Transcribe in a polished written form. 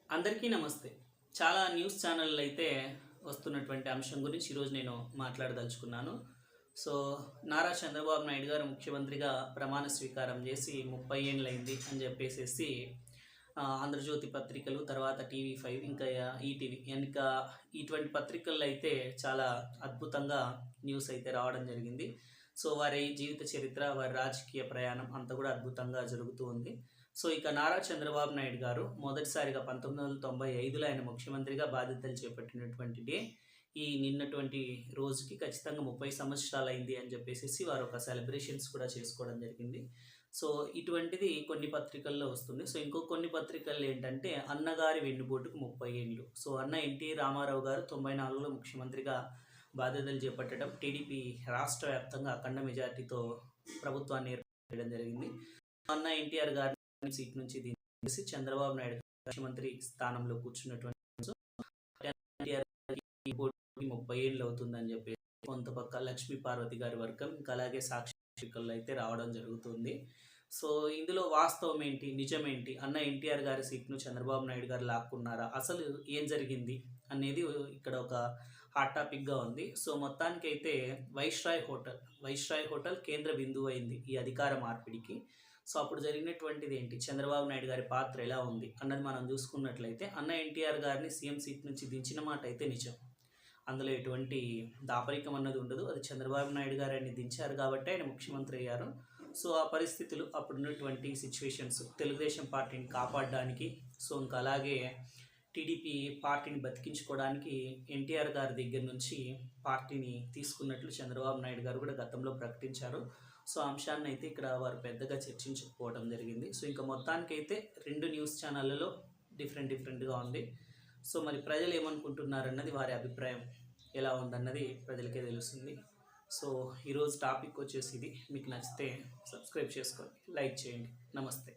అందరికీ నమస్తే. చాలా న్యూస్ ఛానళ్ళు అయితే వస్తున్నటువంటి అంశం గురించి ఈరోజు నేను మాట్లాడదలుచుకున్నాను. సో, నారా చంద్రబాబు నాయుడు గారు ముఖ్యమంత్రిగా ప్రమాణ స్వీకారం చేసి 30 ఏండ్లయింది అని చెప్పేసేసి 'ఆంధ్రజ్యోతి' పత్రికలు, తర్వాత టీవీ5, ఇంకా ఈటీవీ ఇంకా ఇటువంటి పత్రికల్లో అయితే చాలా అద్భుతంగా న్యూస్ అయితే రావడం జరిగింది. సో, వారి జీవిత చరిత్ర, వారి రాజకీయ ప్రయాణం అంతా కూడా అద్భుతంగా జరుగుతూ ఉంది. సో, ఇక నారా చంద్రబాబు నాయుడు గారు మొదటిసారిగా 1995లో ఆయన ముఖ్యమంత్రిగా బాధ్యతలు చేపట్టినటువంటి డే నిన్నటువంటి రోజుకి ఖచ్చితంగా 30 సంవత్సరాలైంది అని చెప్పేసేసి వారు ఒక సెలబ్రేషన్స్ కూడా చేసుకోవడం జరిగింది. సో, ఇటువంటిది కొన్ని పత్రికల్లో వస్తుంది. సో, కొన్ని పత్రికల్లో ఏంటంటే అన్నగారి వెన్నుపోటుకు 30 ఏండ్లు. సో, అన్న ఎన్టీ రామారావు గారు 94లో ముఖ్యమంత్రిగా బాధ్యతలు చేపట్టడం, టీడీపీ రాష్ట్ర వ్యాప్తంగా అఖండ మెజార్టీతో ప్రభుత్వాన్ని ఏర్పాటు చేయడం జరిగింది. అన్న ఎన్టీఆర్ గారిని సీట్ నుంచి తీసి చంద్రబాబు నాయుడు ముఖ్యమంత్రి స్థానంలో కూర్చున్నటువంటి 30 ఏళ్ళు అవుతుందని చెప్పి కొంత పక్క లక్ష్మీ పార్వతి గారి వర్గం, ఇంకా అలాగే సాక్షికల్లో అయితే రావడం జరుగుతుంది. సో, ఇందులో వాస్తవం ఏంటి, నిజమేంటి, అన్న ఎన్టీఆర్ గారి సీట్ను చంద్రబాబు నాయుడు గారు లాక్కున్నారా, అసలు ఏం జరిగింది అనేది ఇక్కడ ఒక హాట్ టాపిక్గా ఉంది. సో, మొత్తానికైతే వైస్రాయ్ హోటల్ కేంద్ర బిందువు అయింది ఈ అధికార మార్పిడికి. సో, అప్పుడు జరిగినటువంటిది ఏంటి, చంద్రబాబు నాయుడు గారి పాత్ర ఎలా ఉంది అన్నది మనం చూసుకున్నట్లయితే అన్న ఎన్టీఆర్ గారిని సీఎం సీట్ నుంచి దించిన మాట అయితే నిజం. అందులో ఎటువంటి దాపరికం అన్నది ఉండదు. అది చంద్రబాబు నాయుడు గారు ఆయన్ని దించారు కాబట్టి ఆయన ముఖ్యమంత్రి అయ్యారు. సో, ఆ పరిస్థితులు, అప్పుడున్నటువంటి సిచ్యువేషన్స్ తెలుగుదేశం పార్టీని కాపాడడానికి, సో ఇంకా అలాగే టీడీపీ పార్టీని బతికించుకోవడానికి ఎన్టీఆర్ గారి దగ్గర నుంచి పార్టీని తీసుకున్నట్లు చంద్రబాబు నాయుడు గారు కూడా గతంలో ప్రకటించారు. సో, అంశాన్ని అయితే ఇక్కడ వారు పెద్దగా చర్చించకపోవడం జరిగింది. సో, ఇంకా మొత్తానికైతే 2 న్యూస్ ఛానళ్ళలో డిఫరెంట్గా ఉంది. సో, మరి ప్రజలు ఏమనుకుంటున్నారన్నది, వారి అభిప్రాయం ఎలా ఉందన్నది ప్రజలకే తెలుస్తుంది. సో, ఈరోజు టాపిక్ వచ్చేసి ఇది. మీకు నచ్చితే సబ్స్క్రైబ్ చేసుకోండి, లైక్ చేయండి. నమస్తే.